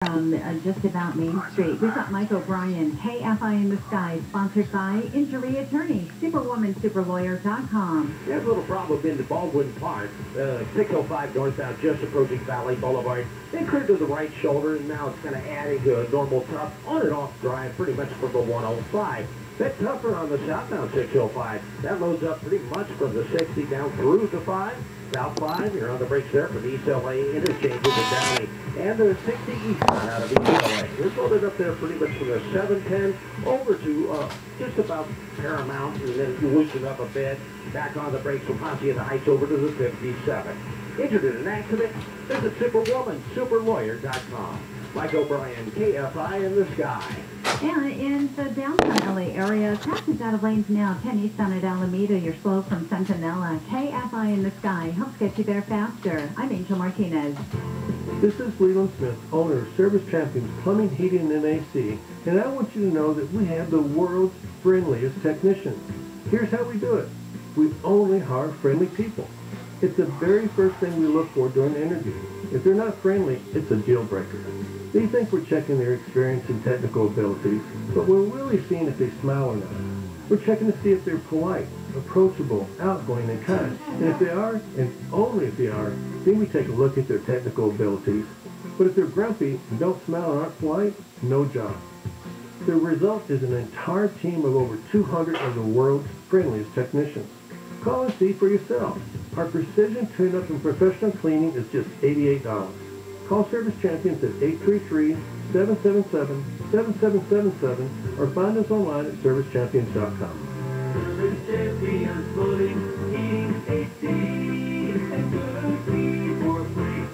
From just about Main Street. We've got Mike O'Brien, KFI in the Sky, sponsored by Injury Attorney, superwomansuperlawyer.com. There's a little problem in the Baldwin Park, 605 northbound, just approaching Valley Boulevard. They cleared to the right shoulder, and now it's kind of adding to a normal tough on and off drive, pretty much from the 105. Bit tougher on the southbound 605. That loads up pretty much from the 60 down through the 5. South 5, you're on the brakes there for the East LA interchange with the Downey. And the 60 eastbound out of East LA. It's loaded up there pretty much from the 710 over to just about Paramount, and then you loosen up a bit. Back on the brakes from Hacienda Heights over to the 57. Injured in an accident? Visit superwomansuperlawyer.com. Mike O'Brien, KFI in the Sky. And in the downtown LA area, traffic's out of lanes now. 10 eastbound at Alameda, you're slow from Centinela. KFI in the Sky helps get you there faster. I'm Angel Martinez. This is Leland Smith, owner of Service Champions Plumbing, Heating, and AC, and I want you to know that we have the world's friendliest technicians. Here's how we do it. We only hire friendly people. It's the very first thing we look for during an interview. If they're not friendly, it's a deal breaker. They think we're checking their experience and technical abilities, but we're really seeing if they smile or not. We're checking to see if they're polite, approachable, outgoing, and kind. And if they are, and only if they are, then we take a look at their technical abilities. But if they're grumpy and don't smile and aren't polite, no job. The result is an entire team of over 200 of the world's friendliest technicians. Call and see for yourself. Our precision tune-up and professional cleaning is just $88. Call Service Champions at 833-777-7777 or find us online at servicechampions.com. Service Champions, floating, heating, AC, and good for free.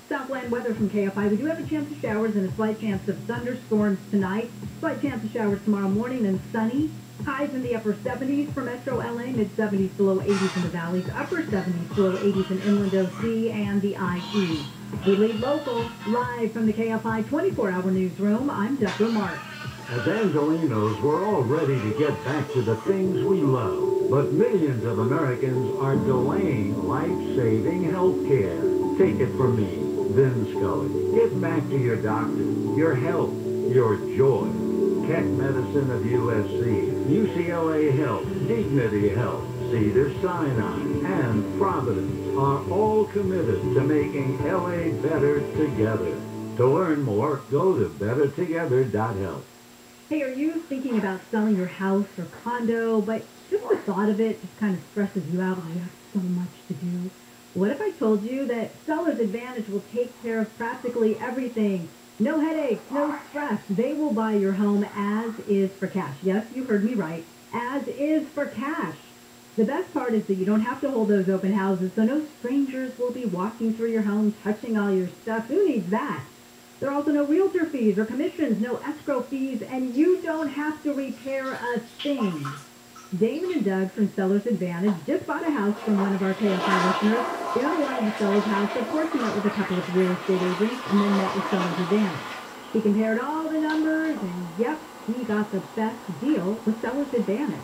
Southland weather from KFI. We do have a chance of showers and a slight chance of thunderstorms tonight. Slight chance of showers tomorrow morning and sunny. Highs in the upper 70s for Metro LA, mid-70s to low 80s in the valleys, upper 70s to low 80s in Inland OC and the IE. We lead local, live from the KFI 24-hour newsroom. I'm Deborah Mark. As Angelinos, we're all ready to get back to the things we love. But millions of Americans are delaying life-saving health care. Take it from me, Vin Scully. Get back to your doctor, your health, your joy. Keck Medicine of USC, UCLA Health, Dignity Health, Cedars-Sinai, and Providence are all committed to making LA better together. To learn more, go to bettertogether.health. Hey, are you thinking about selling your house or condo, but just the thought of it just kind of stresses you out and you have so much to do? What if I told you that Seller's Advantage will take care of practically everything? No headaches, no stress. They will buy your home as is for cash. Yes, you heard me right. As is for cash. The best part is that you don't have to hold those open houses, so no strangers will be walking through your home, touching all your stuff. Who needs that? There are also no realtor fees or commissions, no escrow fees, and you don't have to repair a thing. Damon and Doug from Seller's Advantage just bought a house from one of our KFI listeners. They only wanted to sell his house. Of course, he met with a couple of real estate agents and then met with Seller's Advantage. He compared all the numbers, and yep, he got the best deal with Seller's Advantage.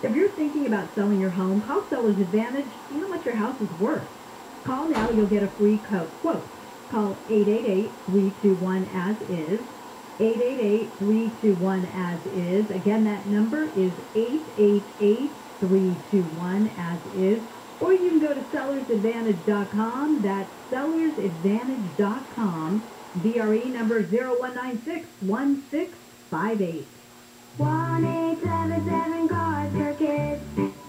If you're thinking about selling your home, call Seller's Advantage. See how much your house is worth. Call now. You'll get a free quote. Call 888-321-AS-IS. 888-321-AS-IS. Again, that number is 888-321-AS-IS. Or you can go to sellersadvantage.com. That's sellersadvantage.com. VRE number 0196-1658. 1877 Cars for Kids.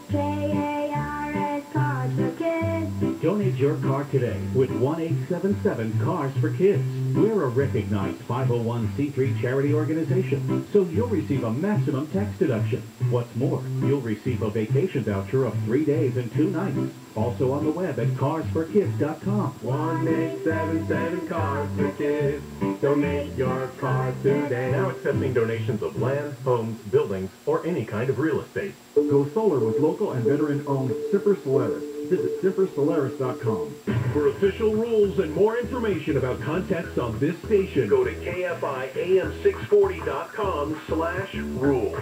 KARS Cars for Kids. Donate your car today with 1877 Cars for Kids. We're a recognized 501c3 charity organization, so you'll receive a maximum tax deduction. What's more, you'll receive a vacation voucher of 3 days and 2 nights. Also on the web at carsforkids.com. 1877 Cars for Kids. Donate your car today. Now accepting donations of land, homes, buildings, or any kind of real estate. Go solar with local and veteran-owned Semper Solaris. Visit sempersolaris.com. For official rules and more information about contests on this station, go to KFIAM640.com/rules.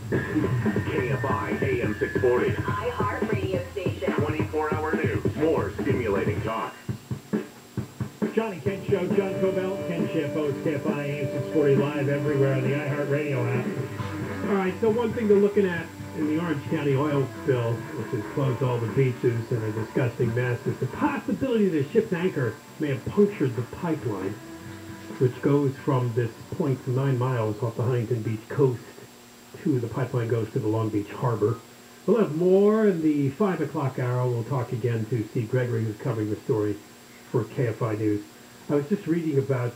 KFI AM 640. iHeart Radio Station. 24-hour news. More stimulating talk. Sean and Ken Show, John Cobell, Ken Shampos, Kfi Am 640 live everywhere on the iHeartRadio app. All right, so one thing they're looking at in the Orange County oil spill, which has closed all the beaches in a disgusting mess, is the possibility that a ship's anchor may have punctured the pipeline, which goes from this point 9 miles off the Huntington Beach coast to the pipeline goes to the Long Beach harbor. We'll have more in the 5 o'clock hour. We'll talk again to Steve Gregory, who's covering the story for KFI News. I was just reading about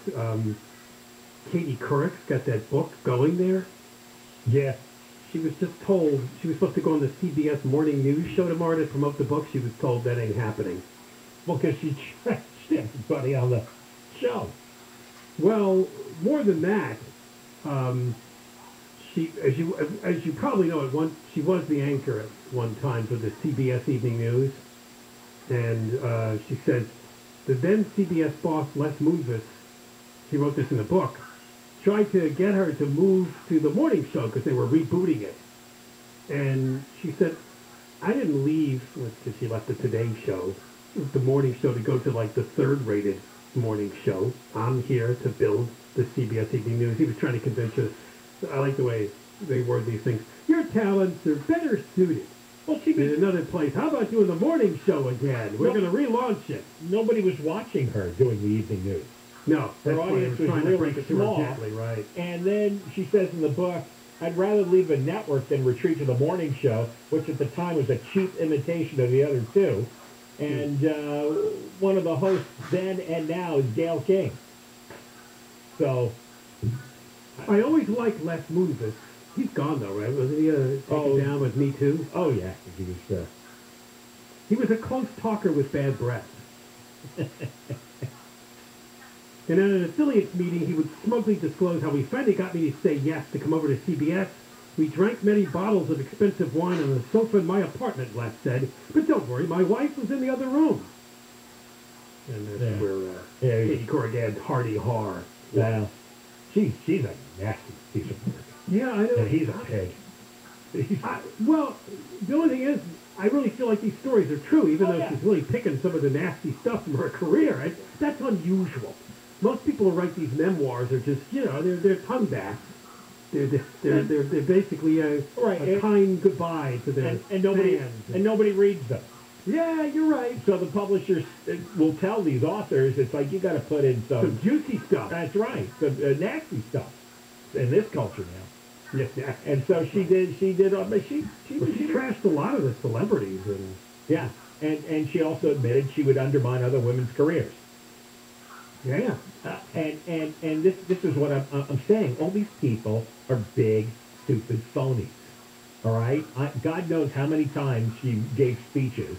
Katie Couric's got that book going there. Yeah. She was just told she was supposed to go on the CBS Morning News show tomorrow to promote the book. She was told that ain't happening. Well, because she trashed everybody on the show. Well, more than that, she, as you probably know, she was the anchor at one time for the CBS Evening News, and she says the then CBS boss Les Moonves, he wrote this in the book, tried to get her to move to the morning show because they were rebooting it, and she said, I didn't leave because she left the Today Show, the morning show, to go to like the third-rated morning show. I'm here to build the CBS Evening News. He was trying to convince her. I like the way they word these things. Your talents are better suited. Well, she was in another place. How about doing the morning show again? We're going to relaunch it. Nobody was watching her doing the evening news. No, her audience was really small. Gently, right. And then she says in the book, I'd rather leave a network than retreat to the morning show, which at the time was a cheap imitation of the other two. And one of the hosts then and now is Gail King. So I always liked Les Moonves. He's gone though, right? Wasn't he taken down with Me Too? Oh yeah, he was a close talker with bad breath. And at an affiliates meeting, he would smugly disclose how he finally got me to say yes to come over to CBS. We drank many bottles of expensive wine on the sofa in my apartment, Les said. But don't worry, my wife was in the other room. And that's where Katie Couric adds Hardy Har. Wow. She's a nasty piece of work. Yeah, I know. And he's a pig. Well, the only thing is, I really feel like these stories are true, even though she's really picking some of the nasty stuff from her career. That's unusual. Most people who write these memoirs are just, they're tongue backs. They're basically a kind goodbye to their fans. And nobody reads them. Yeah, you're right. So the publishers will tell these authors, it's like you got to put in some juicy stuff. That's right, some nasty stuff in this culture now. Yes, yeah. And so she did. She trashed a lot of the celebrities, and and she also admitted she would undermine other women's careers. Yeah. And this is what I'm saying. All these people are big, stupid phonies. All right? God knows how many times she gave speeches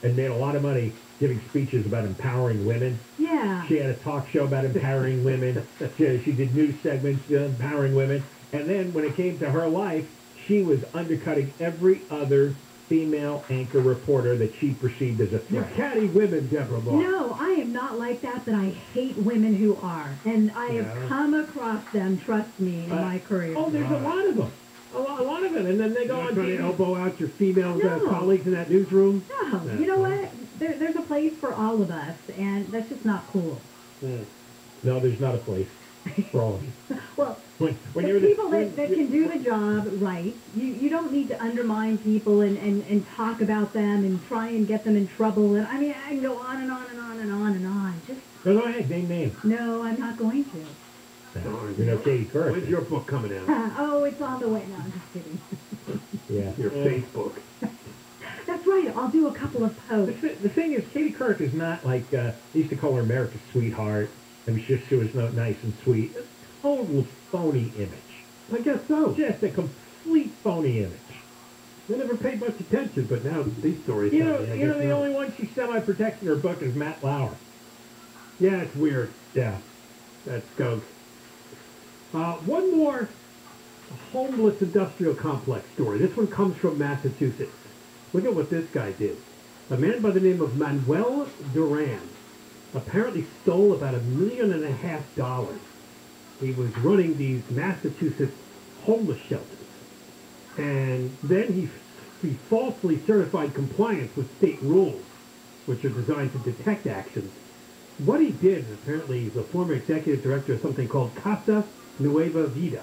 and made a lot of money giving speeches about empowering women. Yeah. She had a talk show about empowering women. She did news segments empowering women. And then when it came to her life, she was undercutting every other female anchor reporter that she perceived as a threat. You're catty women, Deborah Moore. No, I am not like that, but I hate women who are. And I have come across them, trust me, in my career. Oh, there's a lot of them. A lot of them. And then they go on trying to elbow out your female colleagues in that newsroom? No. You know what? There's a place for all of us, and that's just not cool. No, there's not a place for all of you. Well, when you're people that can do the job right, you don't need to undermine people and talk about them and try and get them in trouble. And I mean, I can go on and on and on and on and on. Just go ahead, name names. No, I'm not going to. You know, Katie Couric. When's your book coming out? Oh, it's on the way. No, I'm just kidding. Yeah. Your Facebook. That's right. I'll do a couple of posts. The thing is, Katie Couric is not like, they used to call her America's sweetheart. I mean, she was not nice and sweet. A total phony image. I guess so. Just a complete phony image. I never paid much attention, but now these stories. You know, the only one she's semi-protecting in her book is Matt Lauer. Yeah, it's weird. Yeah. That's skunk. One more homeless industrial complex story. This one comes from Massachusetts. Look at what this guy did. A man by the name of Manuel Duran apparently stole about $1.5 million. He was running these Massachusetts homeless shelters. And then he falsely certified compliance with state rules, which are designed to detect actions. What he did, apparently he's a former executive director of something called Casa Nueva Vida,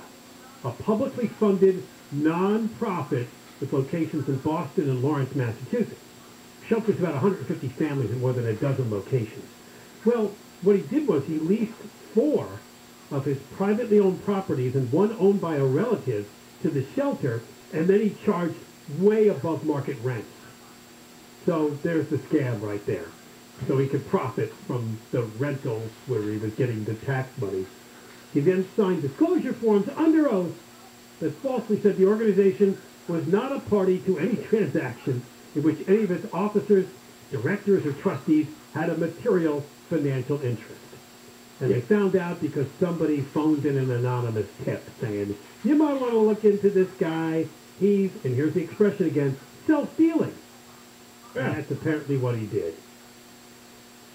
a publicly funded non-profit with locations in Boston and Lawrence, Massachusetts. Shelters about 150 families in more than a dozen locations. Well, what he did was he leased 4 of his privately owned properties and one owned by a relative to the shelter, and then he charged way above market rents. So there's the scam right there. So he could profit from the rentals where he was getting the tax money. He then signed disclosure forms under oath that falsely said the organization was not a party to any transaction in which any of its officers, directors, or trustees had a material financial interest. And they found out because somebody phoned in an anonymous tip saying, you might want to look into this guy. He's, and here's the expression again, self-dealing. Yeah. And that's apparently what he did.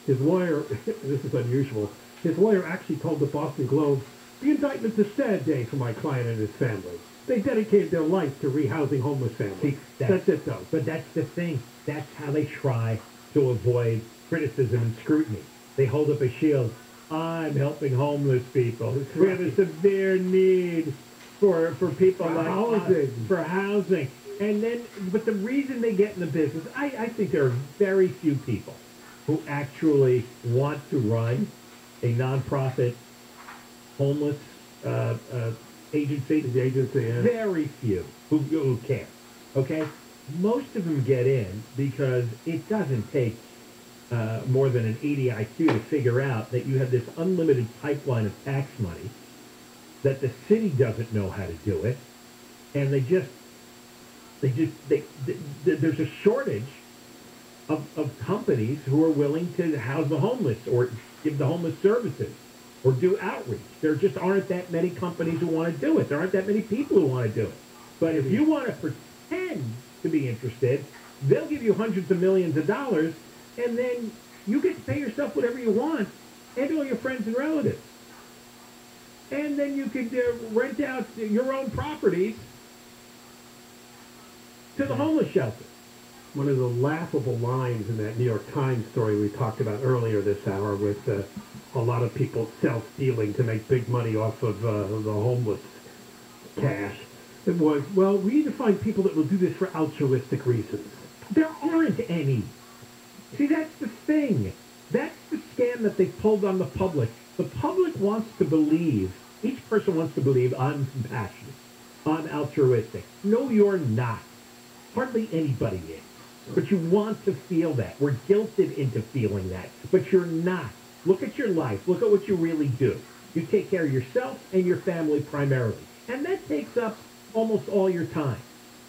His lawyer, this is unusual, his lawyer actually told the Boston Globe, the indictment's a sad day for my client and his family. They dedicated their life to rehousing homeless families. See, that's it, though. But that's the thing. That's how they try to avoid criticism and scrutiny. They hold up a shield. I'm helping homeless people. That's We right. have a severe need for people For like housing. for housing. And then, but the reason they get in the business, I think there are very few people who actually want to run a nonprofit homeless agency. The agency, yeah. Very few who care. Okay? Most of them get in because it doesn't take more than an 80 IQ to figure out that you have this unlimited pipeline of tax money, that the city doesn't know how to do it, and there's a shortage of companies who are willing to house the homeless or give the homeless services or do outreach. There just aren't that many companies who want to do it. There aren't that many people who want to do it. But if you want to pretend to be interested, they'll give you hundreds of millions of dollars, and then you get to pay yourself whatever you want and all your friends and relatives. And then you could rent out your own properties to the homeless shelter. One of the laughable lines in that New York Times story we talked about earlier this hour with a lot of people self-dealing to make big money off of the homeless cash. It was, well, we need to find people that will do this for altruistic reasons. There aren't any. See, that's the thing. That's the scam that they pulled on the public. The public wants to believe, each person wants to believe, I'm compassionate, I'm altruistic. No, you're not. Hardly anybody is. But you want to feel that. We're guilted into feeling that. But you're not. Look at your life. Look at what you really do. You take care of yourself and your family primarily. And that takes up almost all your time.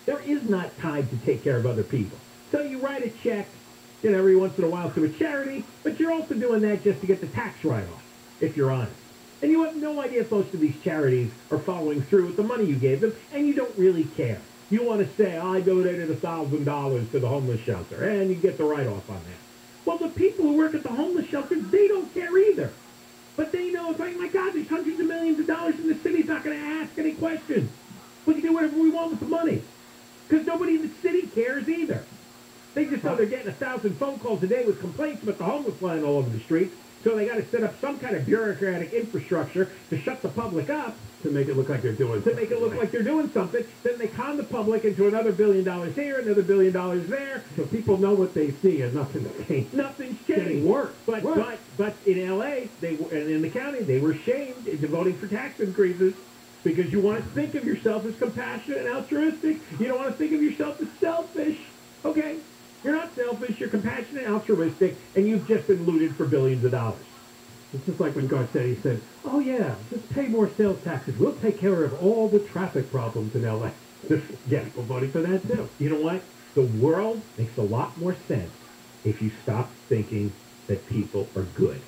There is not time to take care of other people. So you write a check, every once in a while to a charity, but you're also doing that just to get the tax write-off, if you're honest. And you have no idea if most of these charities are following through with the money you gave them, and you don't really care. You want to say, I donated $1,000 to the homeless shelter, and you get the write-off on that. Well, the people who work at the homeless shelter, they don't care either. But they know, it's like, my God, there's hundreds of millions of dollars in the city's not going to ask any questions. We can do whatever we want with the money. Because nobody in the city cares either. They just know they're getting 1,000 phone calls a day with complaints about the homeless lying all over the streets, so they got to set up some kind of bureaucratic infrastructure to shut the public up. To make it look like they're doing something. To make it look like they're doing something. Then they con the public into another $1 billion here, another $1 billion there. So people know what they see and nothing's changed. Nothing's changed. Getting worse. But in L.A., and in the county, they were shamed into voting for tax increases because you want to think of yourself as compassionate and altruistic. You don't want to think of yourself as selfish. Okay? You're not selfish, you're compassionate and altruistic, and you've just been looted for billions of dollars. It's just like when Garcetti said, oh yeah, just pay more sales taxes. We'll take care of all the traffic problems in L.A. Yeah, people voting for that too. You know what? The world makes a lot more sense if you stop thinking that people are good.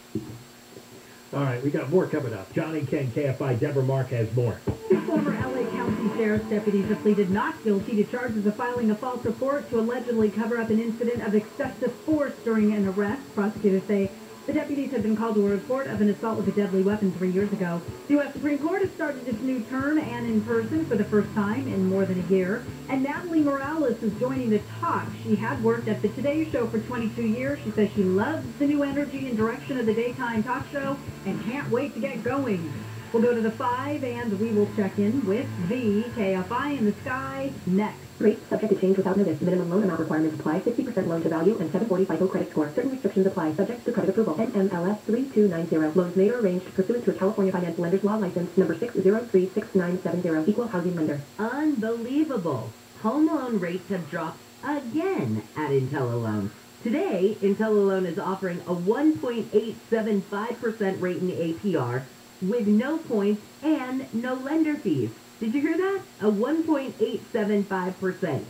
All right, we got more coming up. John and Ken, KFI, Deborah Mark has more. Two former L.A. County Sheriff's deputies have pleaded not guilty to charges of filing a false report to allegedly cover up an incident of excessive force during an arrest. Prosecutors say The deputies had been called to a report of an assault with a deadly weapon 3 years ago. The U.S. Supreme Court has started its new term and in person for the first time in more than a year. And Natalie Morales is joining the talk. She had worked at the Today Show for 22 years. She says she loves the new energy and direction of the daytime talk show and can't wait to get going. We'll go to the 5 and we will check in with the KFI in the sky next. Rates subject to change without notice. Minimum loan amount requirements apply. 60% loan to value and 740 FICO credit score. Certain restrictions apply. Subject to credit approval. NMLS 3290. Loans made or arranged pursuant to a California Finance Lenders Law license number 6036970. Equal housing lender. Unbelievable. Home loan rates have dropped again at IntelliLoan. Today, IntelliLoan is offering a 1.875% rate in APR with no points and no lender fees. Did you hear that? A 1.875%.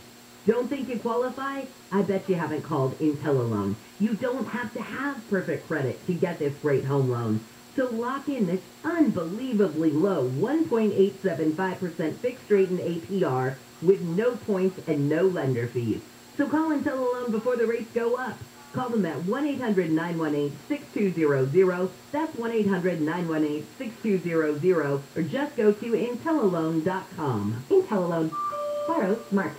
Don't think you qualify? I bet you haven't called IntelliLoan. You don't have to have perfect credit to get this great home loan. So lock in this unbelievably low 1.875% fixed rate in APR with no points and no lender fees. So call IntelliLoan before the rates go up. Call them at 1-800-918-6200. That's 1-800-918-6200. Or just go to IntelliLoan.com. IntelliLoan. Borrow smart.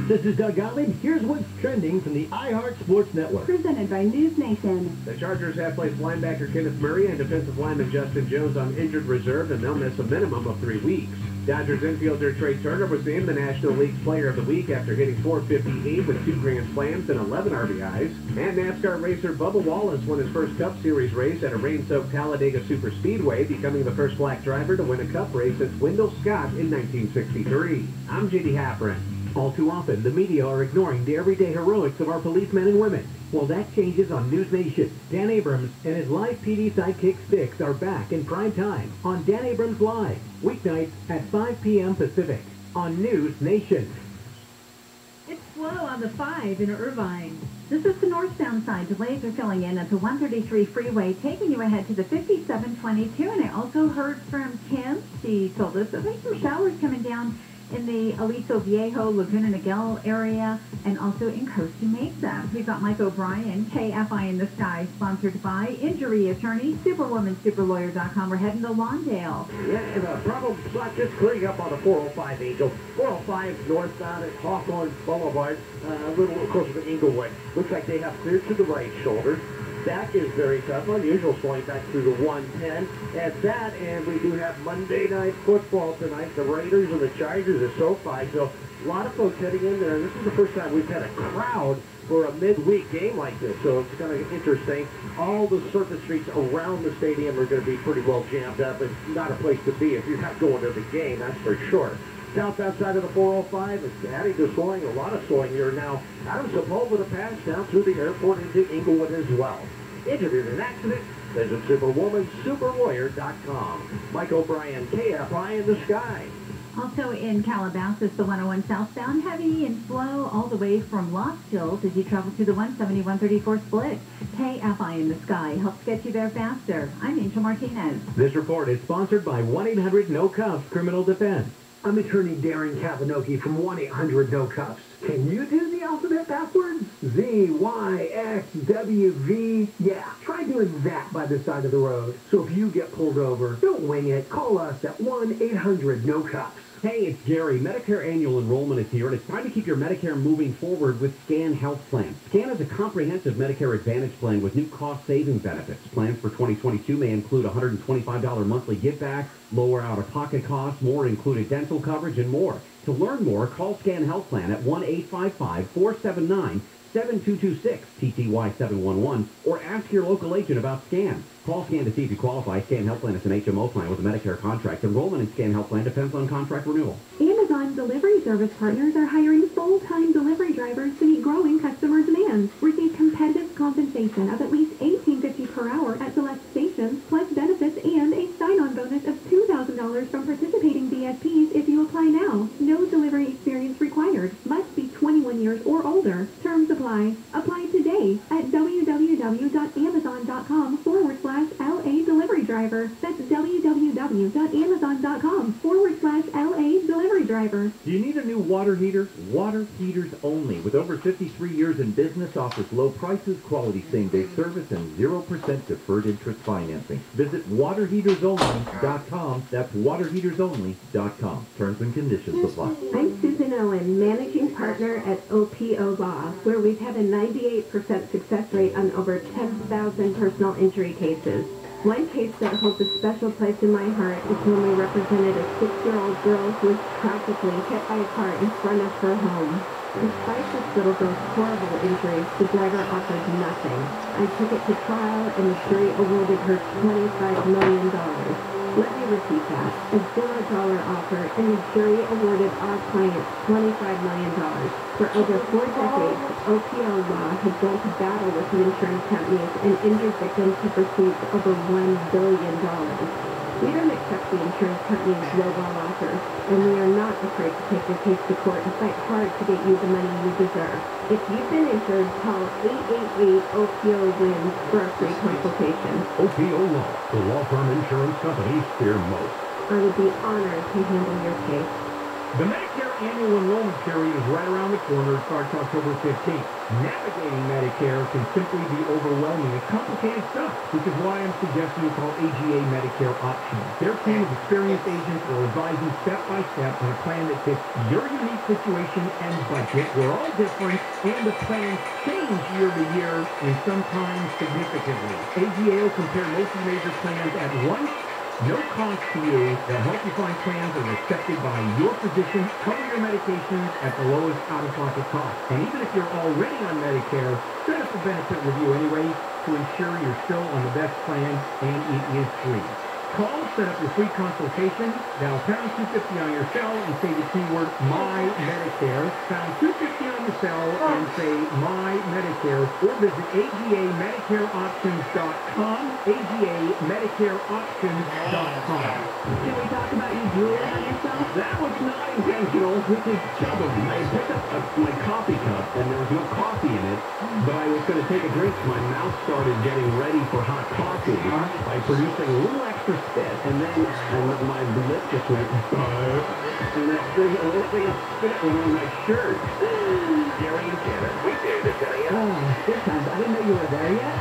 This is Doug Gottlieb. Here's what's trending from the iHeart Sports Network. Presented by News Nation. The Chargers have placed linebacker Kenneth Murray and defensive lineman Justin Jones on injured reserve, and they'll miss a minimum of 3 weeks. Dodgers infielder Trey Turner was named the National League's Player of the Week after hitting .458 with 2 grand slams and 11 RBIs. And NASCAR racer Bubba Wallace won his first Cup Series race at a rain-soaked Talladega Superspeedway, becoming the first black driver to win a Cup race since Wendell Scott in 1963. I'm J.D. Hafren. All too often, the media are ignoring the everyday heroics of our policemen and women. Well, that changes on News Nation. Dan Abrams and his live PD sidekick Sticks are back in prime time on Dan Abrams Live, weeknights at 5 p.m. Pacific on News Nation. It's slow on the 5 in Irvine. This is the northbound side. Delays are filling in at the 133 freeway, taking you ahead to the 5722. And I also heard from Kim. She told us that there's some showers coming down in the Aliso Viejo, Laguna Niguel area, and also in Costa Mesa. We've got Mike O'Brien, KFI in the Sky, sponsored by Injury Attorney, SuperwomanSuperLawyer.com. We're heading to Lawndale. Yeah, and a problem spot just clearing up on the 405 Angel. 405 northbound at Hawthorne Boulevard, a little closer to Inglewood. Looks like they have cleared to the right shoulder. That is very tough. Unusual slowing back through the 110 at that, and we do have Monday Night Football tonight. The Raiders and the Chargers at SoFi, so a lot of folks heading in there. This is the first time we've had a crowd for a midweek game like this, so it's kind of interesting. All the surface streets around the stadium are going to be pretty well jammed up. It's not a place to be if you're not going to the game, that's for sure. Southbound side of the 405 is adding to slowing, a lot of slowing here now. Out of Sepulveda to pass down through the airport into Inglewood as well. Injured in an accident, visit SuperwomanSuperLawyer.com. Mike O'Brien, KFI in the Sky. Also in Calabasas, the 101 southbound, heavy and slow all the way from Lost Hills as you travel to the 170-134 split. KFI in the Sky helps get you there faster. I'm Angel Martinez. This report is sponsored by 1-800-NO-CUFFS Criminal Defense. I'm attorney Darren Kavanoki from 1-800-NO-CUFFS. Can you do the alphabet backwards? Z, Y, X, W, V. Yeah, try doing that by the side of the road. So if you get pulled over, don't wing it. Call us at 1-800-NO-CUFFS. Hey, it's Gary. Medicare annual enrollment is here, and it's time to keep your Medicare moving forward with SCAN Health Plan. SCAN is a comprehensive Medicare Advantage plan with new cost-saving benefits. Plans for 2022 may include $125 monthly give-back, lower out-of-pocket costs, more included dental coverage, and more. To learn more, call SCAN Health Plan at 1-855-479-7226, TTY 711, or ask your local agent about SCAN. Call SCAN to see if you qualify. SCAN Health Plan is an HMO plan with a Medicare contract. Enrollment in SCAN Health Plan depends on contract renewal. Amazon delivery service partners are hiring full-time delivery drivers to meet growing customer demand. Receive competitive compensation of at least $18.50 per hour at select stations, plus benefits and a sign-on bonus of $2,000 from participating DSPs if you apply now. No delivery experience required. Must be 21 years or older. Terms apply. Apply today at www.amazon.com/LA delivery driver. That's www.amazon.com/LA delivery driver. Do you need a new water heater? Water Heaters Only, with over 53 years in business, offers low prices, quality same-day service, and 0% deferred interest financing. Visit waterheatersonly.com. That's waterheatersonly.com. Terms and conditions apply. I'm Susan Owen, managing partner at OPO Law, where we've had a 98% success rate on over 10,000 personal injury cases. One case that holds a special place in my heart is when we represented a 6-year-old girl who was tragically hit by a car in front of her home. Despite this little girl's horrible injuries, the driver offered nothing. I took it to trial and the jury awarded her $25 million. Let me repeat that. A $0 offer and the jury awarded our client $25 million. For over 4 decades, OPO Law has gone to battle with the insurance companies and injured victims have received over $1 billion. We don't accept the insurance company's lowball offers, and we are not afraid to take your case to court and fight hard to get you the money you deserve. If you've been injured, call 888-OPO-WINS for a free consultation. OPO Law, the law firm insurance companies fear most. I would be honored to handle your case. The Medicare annual enrollment period is right around the corner. It starts October 15th. Navigating Medicare can simply be overwhelming. It's complicated stuff, which is why I'm suggesting you call AGA Medicare Options. Their team of experienced agents will advise you step by step on a plan that fits your unique situation and budget. We're all different, and the plans change year to year, and sometimes significantly. AGA will compare most of the major plans at once. No cost to you. They'll help you find plans that are accepted by your physician, cover your medications at the lowest out-of-pocket cost. And even if you're already on Medicare, set up a benefit review anyway to ensure you're still on the best plan, and it is free. Call, set up your free consultation, dial pound 250 on your cell and say the keyword My Medicare, pound 250 on your cell and say My Medicare, or visit AGAMedicareOptions.com, AGAMedicareOptions.com. Can we talk about you drooling on yourself? That was not intentional. This is chub of me. I picked up my coffee cup, and there was no coffee in it, but I was going to take a drink. My mouth started getting ready for hot coffee by producing a little extra spit, and then my lip just went, and that thing, a little thing of spit went on my shirt. Gary and Kevin, we did it, tell you. Oh, good times. I didn't know you were there yet.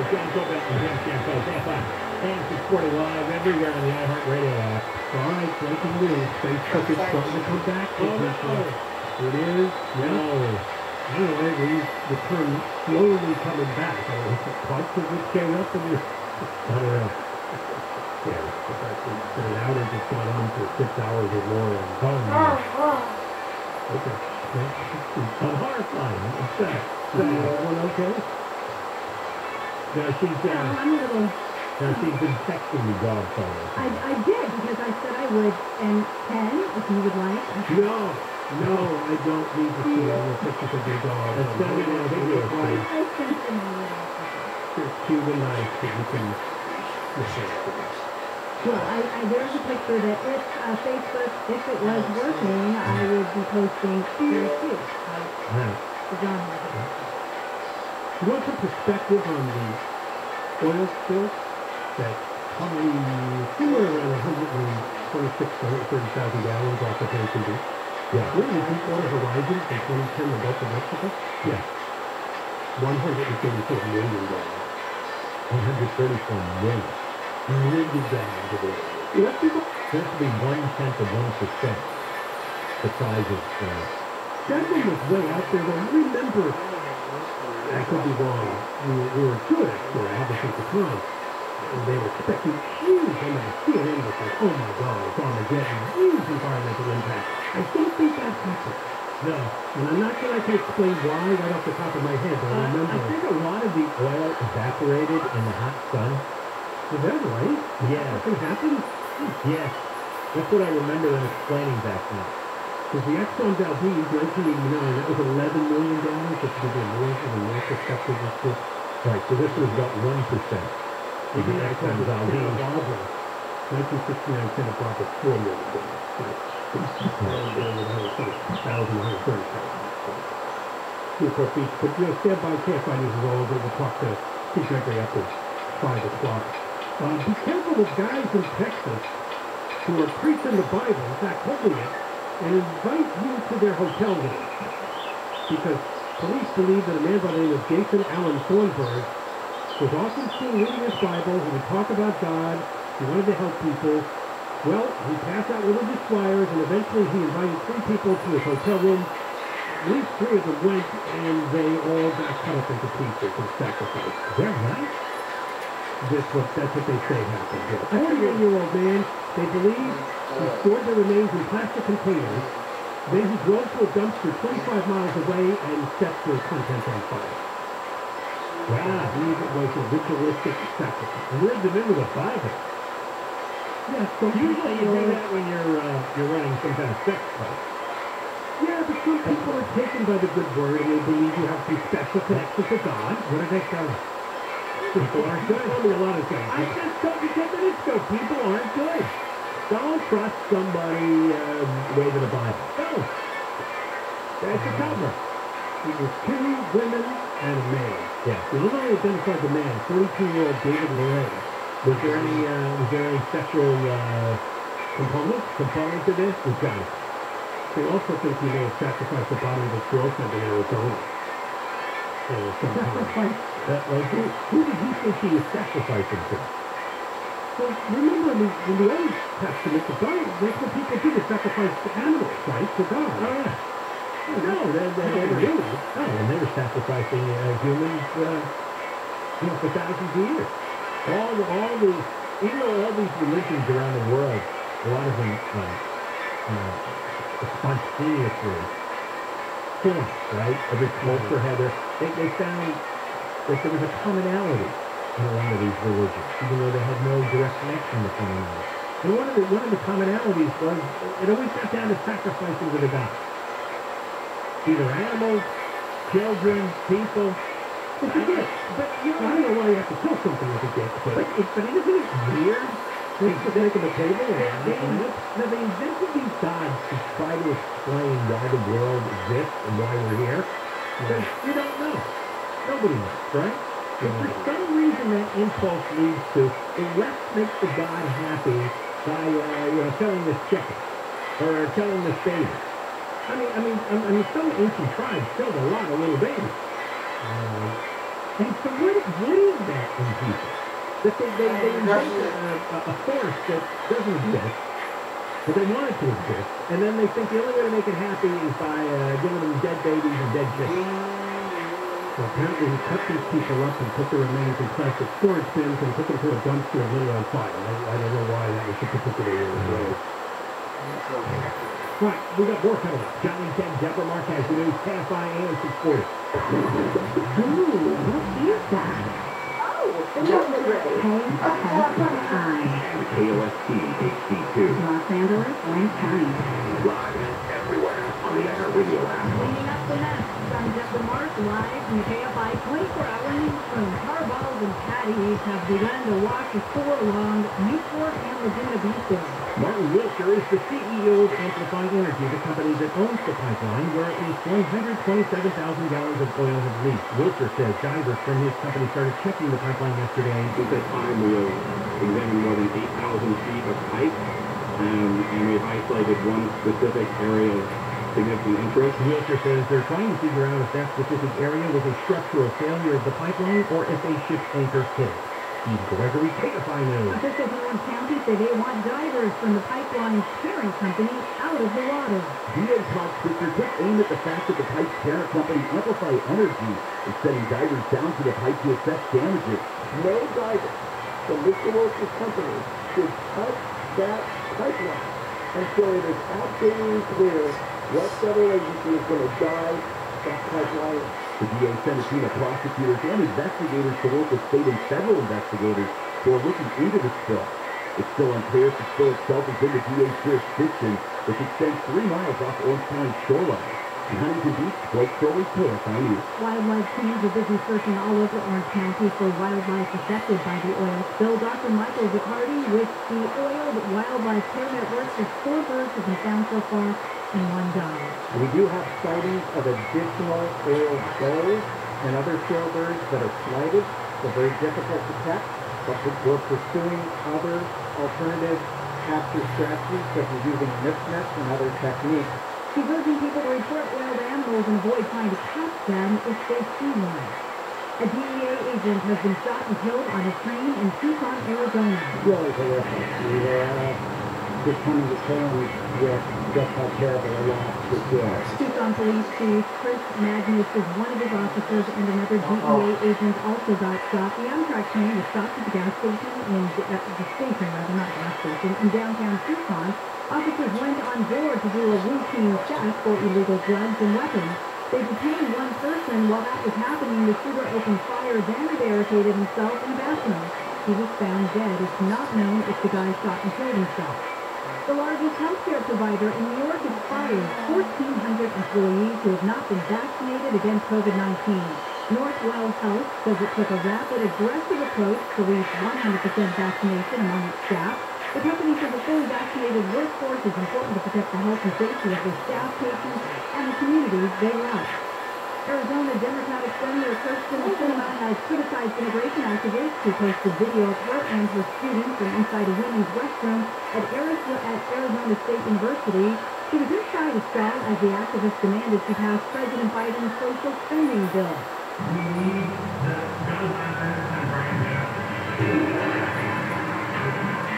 John Copeland and Jim Campbell, and 640 live everywhere on the iHeartRadio app. All right, breaking news. Facebook is starting to come back. Oh, no. It is? No. Anyway, we return slowly coming back. I don't know if it's quite because it came up and I don't know. Yeah, the fact that it's been an outage that's gone on for 6 hours or more. And, okay. I'm horrified. I'm upset. Is everyone okay? Now she's been texting me dog photos. I did, because I said I would, and Ken, if you would like. No, I don't need to see all the pictures of your dog. That's not even a video, please. I sent them a little. They're cute and nice that you can Well, there's a picture that if Facebook, if it was working, I would be posting very cute. The John was it. You want some perspective on the oil spill that probably somewhere around 126 to 130,000 gallons off of Hampton Beach? Yeah. We're in the Deepwater Horizon from 2010 to Gulf of Mexico? Yeah. $134 million. 134 million. Really gallons of oil. Let's be supposed to be 1/10 of 1% the size of that one was way out there, though. I remember, I could be wrong, we were good actually, obviously at the time, and they were expecting huge, and the CNN was like, oh my God, it's Armageddon, huge environmental impact. I don't think that happened. No. And I'm not sure I can explain why right off the top of my head, but I remember. I think a lot of the oil evaporated in the hot sun. Is that right? Yeah. Something happened? Yes. That's what I remember them explaining back then. Because the Exxon Valdez, 1989, that was $11 million, just to give you a more perspective of this. Right, so this was about 1%. The Exxon Valdez. 1969, Santa Barbara, $4 million. Newport Beach. But, stand by, Kfi News is all over. We'll talk to Steve Gregory after 5 o'clock. Be careful of guys in Texas who are preaching the Bible, in fact, holding it, and invite you to their hotel room. Because police believe that a man by the name of Jason Allen Thornburg was often seen reading his Bible. He would talk about God. He wanted to help people. Well, he passed out religious flyers, and eventually he invited 3 people to his hotel room. At least 3 of them went, and they all got cut up into pieces and sacrificed. Is that right? That's what they say happened. Yeah. A 48-year-old man, they believe, he stored their remains in plastic containers. Then he drove to a dumpster 25 miles away and set the contents on fire. Wow, I believe it was a ritualistic sacrifice. And lived them into the Bible. Yeah, so usually you do that when you're running some kind of sex fight. Yeah, but some people are taken by the good word and they believe you have some special connection to God. What did they tell you? People aren't good. Tell me a lot of things. I just told you 10 minutes ago, people aren't good. Don't trust somebody waving a Bible. No. That's a cover. It was 2 women and a man. Yeah. The Illinois identified the man, 42-year-old David Lorraine. Was there any sexual component to this? We've got it. They also think he may have sacrificed the body of his girlfriend in Arizona. Sacrifice? Who did he think he was sacrificing to? Well, remember in the Old Testament, the Bible, that's what people do. They sacrifice animals, right, to God. Oh, yeah. No, they never do. Oh, and they were sacrificing humans, for thousands of years. Even though all these religions around the world, a lot of them spontaneously formed, right? Every culture had they found that there was a commonality in a lot of these religions, even though they had no direct connection with one another. And one of the commonalities was it always got down to sacrificing to the gods. Either animals, children, people. It's a gift. But I don't know why you have to kill something with a gift. But isn't it weird? They make them a table and they invented these gods to try to explain why the world exists and why we're here. Because you don't know. Nobody knows, right? And for some reason that impulse leads to, let's make the god happy by, killing this chicken or killing this baby. I mean, some ancient tribes killed a lot of little babies. And so what is that in people? That they invent a force that doesn't exist, but they want it to exist, and then they think the only way to make it happy is by giving them dead babies and dead chickens. So apparently he cut these people up and put their remains in plastic storage bins and took them to a dumpster and lit it on fire. I don't know why that was a particular way. Right, we got more coming up. John and Ken, Deborah Marquez, the news, Kfi Am 640. Ooh, what is that? KOST HD2. Los Angeles and Times. Live everywhere on the iHeartRadio app. Cleaning up the mess. I'm Deborah Mark, live from the KFI 24-hour newsroom. Car balls and patties have begun to wash ashore along Newport and Laguna Beach. Martin Wilshire is the CEO of Amplify Energy, the company that owns the pipeline, where at least 127,000 gallons of oil have leaked. Wilshire says divers from his company started checking the pipeline yesterday. At that time, we have examined more than 8,000 feet of pipe, and we've isolated one specific area of significant interest. Wilshire says they're trying to figure out if that specific area was a structural failure of the pipeline or if a ship's anchor hit it. Steve Gregory, Kfi News. Officials in Orange County say they want divers from the pipeline's parent company out of the water. DA Todd Switzer took aim at the fact that the pipe's parent company, Amplify Energy, is sending divers down to the pipe to assess damages. No diver from Mr. Wilson's company should touch that pipeline until it is absolutely clear what federal agency is going to dive that pipeline. The DA sent a team of prosecutors and investigators to work with state and federal investigators who are looking into the spill. It's still unclear if the spill itself is in the DA's jurisdiction, which extends 3 miles off Orange County shoreline. In Huntington Beach, Blake Crowley, KFI News. Wildlife teams are busy searching all over Orange County for wildlife affected by the oil spill. Dr. Michael Vicardi with the Oiled Wildlife Care Network says 4 birds have been found so far and 1 died. We do have sightings of additional oil gulls and other shorebirds that are flighted. They're very difficult to catch, but we're pursuing other alternative capture strategies such as using mist nets and other techniques. He's urging people to report oiled animals and avoid trying to catch them if they see one. A DEA agent has been shot and killed on a train in Tucson, Arizona. Really horrific. Just coming to terms with just how terrible a loss this was. Tucson Police Chief Chris Magnus is one of his officers, and another DEA agent also got shot. The Amtrak train was stopped at the gas station in downtown Tucson. Officers went on board to do a routine check for illegal drugs and weapons. They detained 1 person. While that was happening, the shooter opened fire, then barricaded himself in the bathroom. He was found dead. It's not known if the guy shot and killed himself. The largest healthcare provider in New York has fired 1,400 employees who have not been vaccinated against COVID-19. Northwell Health says it took a rapid, aggressive approach to reach 100% vaccination among its staff. The company says a fully vaccinated workforce is important to protect the health and safety of their staff, patients, and the communities they love. Arizona Democratic Senator Kirsten Sinema has criticized immigration activists who posted video of her and her students from inside a women's restroom at Arizona State University. She was inside a stall as the activists demanded she pass President Biden's social spending bill.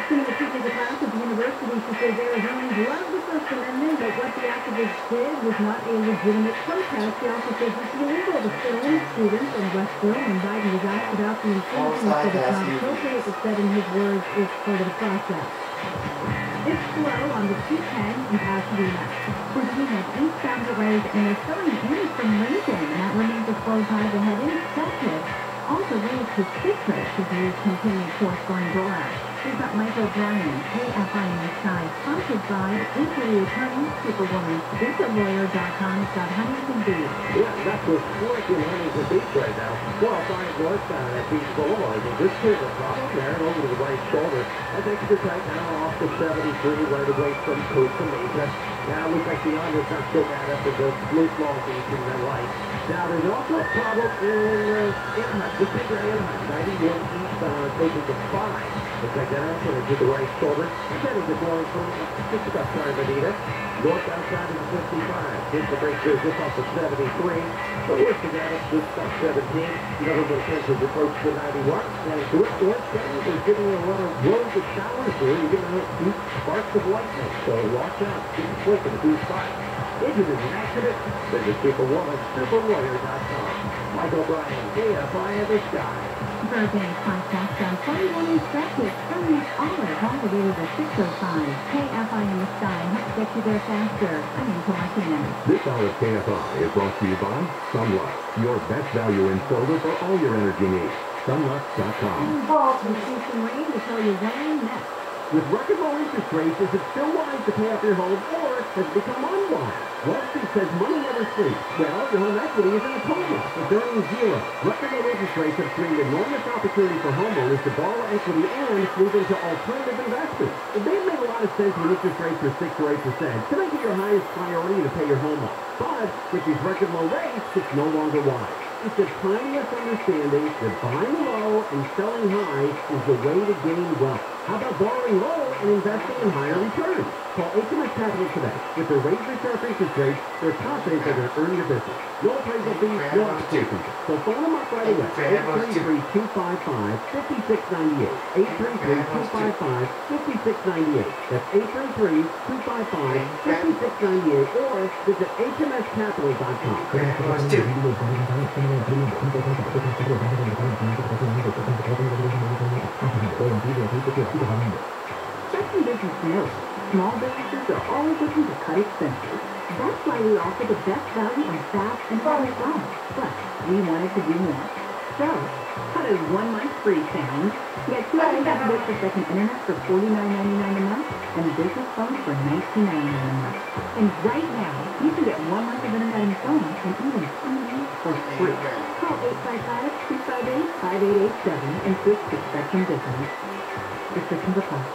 Sinema teaches a class at the university. She says Arizonans love the First Amendment, but what the activists did was not a legitimate protest. She also says it's illegal to film students in a restroom. When Biden was asked about the infringement, he said it's not appropriate, but said in his words it's part of the process. It's slow on the 210 in Pasadena. We're looking at eastbound delays, and they're filling in from Lincoln. That remains a slow drive ahead in expected. Also raised to Citrus as you continue course going Dora. We've got Michael Bryan, KFI in the Sky, sponsored by Equally Attorney, Superwoman, DisALawyer.com. It's got Huntington Beach. Yeah, that's what's slick in Huntington Beach right now. 12 northbound at Beach Boulevard. And this is a problem there and over to the right shoulder. That's extra tight now off the 73 right away from Costa Mesa. Now it looks like the Honda's not so bad up at the Blue Long Beach in the light. Now there's also a problem in Anaheim, just into Anaheim, 91 eastbound, taking the 5. Looks like that also to the right shoulder. Heading to going from just about Carmenita. Northbound side of the 55. Here's the break there just off the 73. So worse to that, it's just about 17. Another little chance to approach the 91. And to it, Orange County is giving you a lot of roads of showers here. You're going to see sparks of lightning. So watch out. Keep flicking to 2-5. Injured in an accident? Visit Superwoman, SuperWarrior.com. Michael Bryan, KFI in the Sky. Burbank podcast on 21 traffic. Sunny Olive all the way to 605. KFI in the Sky helps get you there faster. I'm Angel Martinez. This hour of KFI is brought to you by Sunlux, your best value in solar for all your energy needs. Sunlux.com. Increasing rain to tell you when next. With record low interest rates, is it still wise to pay off your home, or has it become unwise? Wall Street says money never sleeps. Well, your home equity is in a coma. It's earning 0. Record low interest rates have created enormous opportunity for homeowners to borrow equity and move into alternative investments. They've made a lot of sense when interest rates are 6 or 8%. To make it your highest priority to pay your home off. But with these record low rates, it's no longer wise. It's a timeless understanding that buying low and selling high is the way to gain wealth. How about borrowing low and investing in higher returns? Call HMS Capital today. With their rate sharp interest rates, they're confident they're going to earn your business. No appraisal fees, no applications. So phone them up right away. 833-255-5698. 833-255-5698. That's 833-255-5698. Or visit hmscapital.com. Section Business knows small businesses are always looking to cut expenses. That's why we offer the best value on fast and high price. But we wanted to do more. So, how does 1 month free sound? Get 2 Mbps per second internet for $49.99 a month and business phones for $19.99 a month. And right now, you can get 1 month of internet and phone and even TV for free. Call 855-258-5887 and switch to Spectrum Business. Restrictions apply.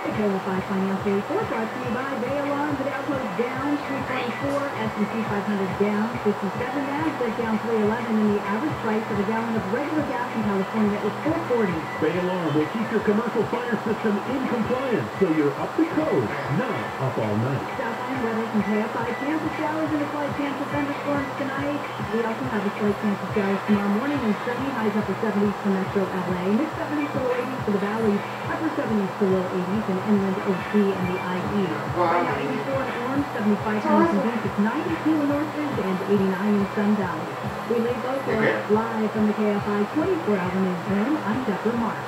The KFI Financial Report brought to you by Bay Alarm. The Dow goes down 324, S&P 500 down 57, NASDAQ down 311, and the average price of a gallon of regular gas in California is $4.40. Bay Alarm will keep your commercial fire system in compliance so you're up to code, not up all night. Southland weather from KFI. Chance of showers and a slight chance of thunderstorms tonight. We also have a slight chance of showers tomorrow morning and sunny, highs upper 70s for Metro LA, mid-70s to low 80s for the Valley, upper 70s to low 80s in Inland OC and the IE. Right now 84 in Orange, 75 in Beach, it's 92 in Northridge, and 89 in Sun Valley. We leave local live from the KFI 24-hour newsroom. I'm Deborah Mark.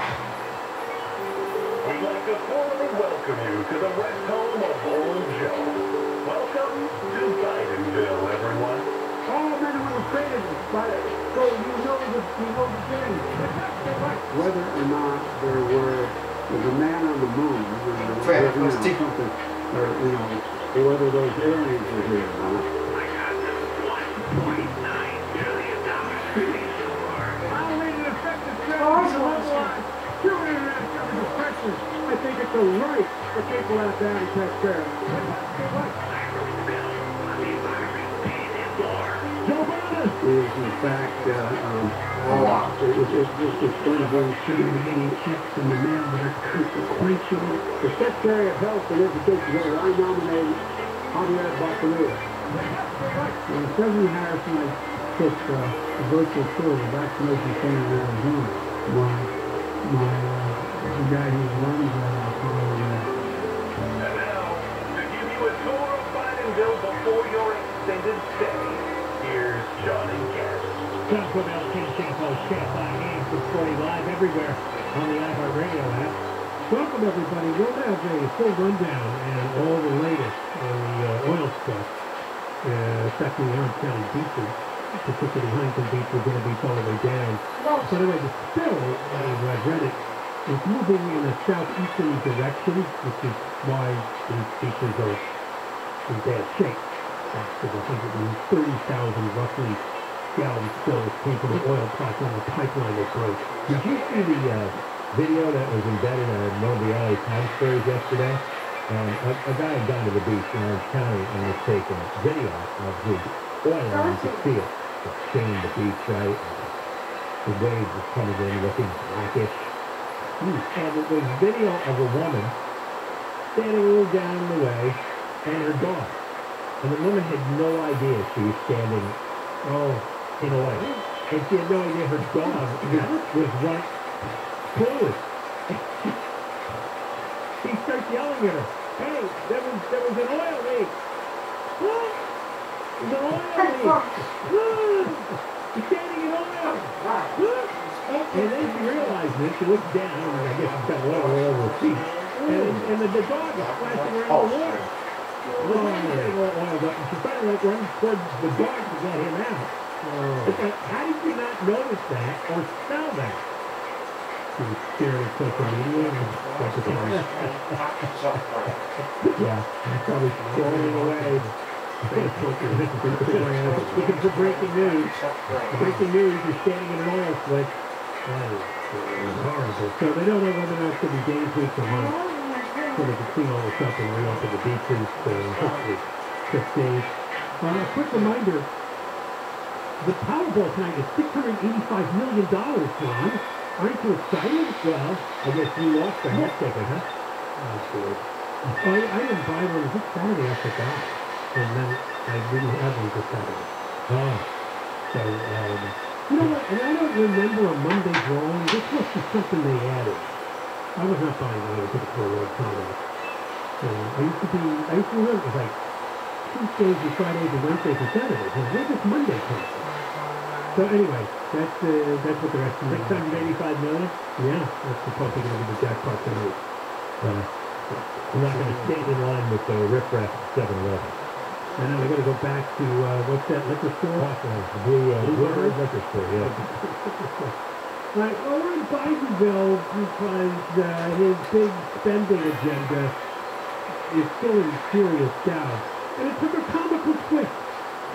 We'd like to formally welcome you to the West home of Old Joe. Welcome to Bidenville, everyone. All men and women created by it, so you know the thing. Whether or not there was a man on the moon, something, or whether those aliens were here or not. I got this $1.9 billion piece so far. I'll read an effective strategy to mobilize human international depression. I think it's a right for people out there to take care of. Is in fact it was going to bring 280 checks in the mail that are consequential. The Secretary of Health and Education, I nominated Javier Bacalua. When President Harrison took a virtual tour of the vaccination center in Arizona, the guy who runs that And now, to give you a tour of Bidenville before your extended stay, here's John and Cass. Taco Bell, King Post, KFI Games, reporting live everywhere on the iHeartRadio app. Welcome, everybody. We'll have a full rundown and all the latest on the oil stuff affecting the Orange County beaches, particularly Huntington Beach. We're going to beach all the way down. By the way, the spill, I've read it, is moving in a southeastern direction, which is why these beaches are in bad shape. After the 130,000 roughly gallon spills came from the oil pipeline that broke. Did you see the video that was embedded in one of the LA Times stories yesterday? A guy had gone to the beach in Orange County and was taking video of the oil, and you could see it staining the beach, right? The waves were coming in looking blackish. And it was video of a woman standing a little down the way and her dog. And the woman had no idea she was standing in oil. And she had no idea her dog was right close. He starts yelling at her, "Hey, there was an oil leak! What? There's an oil leak! Look! You're standing in oil! Look!" And then she realizes it. She looks down, and I guess she's got oil all over her feet. And the dog is splashing around the water. Oiled up, and she finally runs towards the dog to get him out. It's like, how did you not notice that or smell that? She was scared of social media and yeah, probably scrolling away. Facebook or Instagram. Looking for breaking news. Breaking news, you're standing in an oil slick. That is horrible. So they don't know whether or not it's going to be days, weeks, or months. So they can clean all this up and reopen the beaches, hopefully 6 days. A quick reminder, the Powerball tonight is $685 million, John. Aren't you excited? Well, I guess you lost the hat ticket, huh? Oh, good. I didn't buy one this Saturday, I forgot. And then I didn't have one this Saturday. Oh. So, you know what, and I don't remember a Monday drawing. This must be something they added. I was not buying lottery tickets for a long time. I used to remember it was like Tuesdays and Fridays and Wednesdays and Saturdays. And where does Monday come from? So anyway, that's what the rest of the $685 million? Yeah, that's supposed to be the jackpot tonight. We're not going to stand in line with the riffraff at 7-Eleven. And then I got to go back to, what's that liquor store? The Blue River liquor store, yeah. Right, well, we're in Bidenville because his big spending agenda is still in serious doubt. And it took a comical twist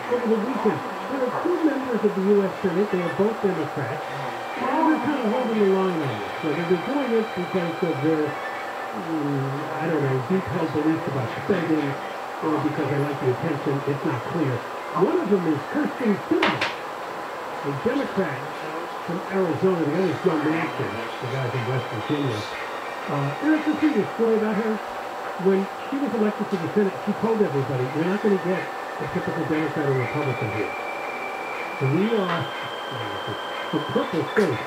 over the weekend. There are two members of the U.S. Senate. They are both Democrats. And they're kind of holding the line on this. Whether they're doing it because of their, I don't know, deep-held beliefs about spending or because they like the attention, it's not clear. One of them is Kirsten Sinema, a Democrat from Arizona. The other is Joe Manchin, the guy from West Virginia. There's a previous story about her. When she was elected to the Senate, she told everybody, we're not going to get a typical Democrat or Republican here. So we are the purple state.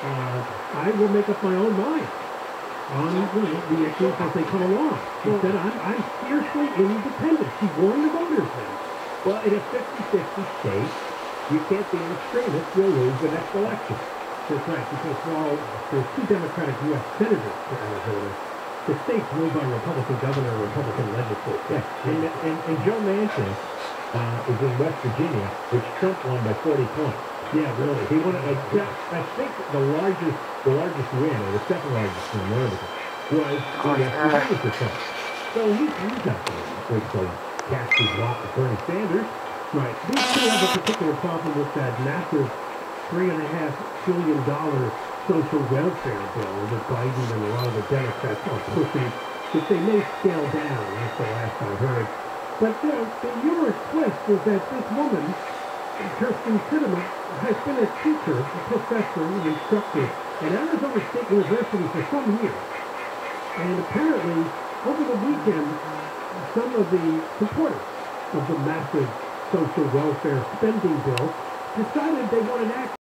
I will make up my own mind on the issues as they come along. She said, I'm fiercely independent. She warned the voters then. Well, in a 50-50 state, you can't be an extremist. You'll lose the next election. That's right, because while there's two Democratic U.S. senators for Arizona, the state's ruled by a Republican governor or Republican legislature. Yeah, and Joe Manchin is in West Virginia, which Trump won by 40 points. Yeah, really. He won, I think the largest win, or the second largest win, whatever, was in West Virginia for Trump. So he's not going to cast his lot with Bernie Sanders. Right. We still have a particular problem with that massive $3.5 trillion social welfare bill that Biden and a lot of the Democrats are pushing, which they may scale down, that's the last I heard. But, the humorous twist is that this woman, Kirsten Sinema, has been a teacher, a professor, an instructor at Arizona State University for some years. And apparently, over the weekend, some of the supporters of the massive social welfare spending bill decided they wanted action.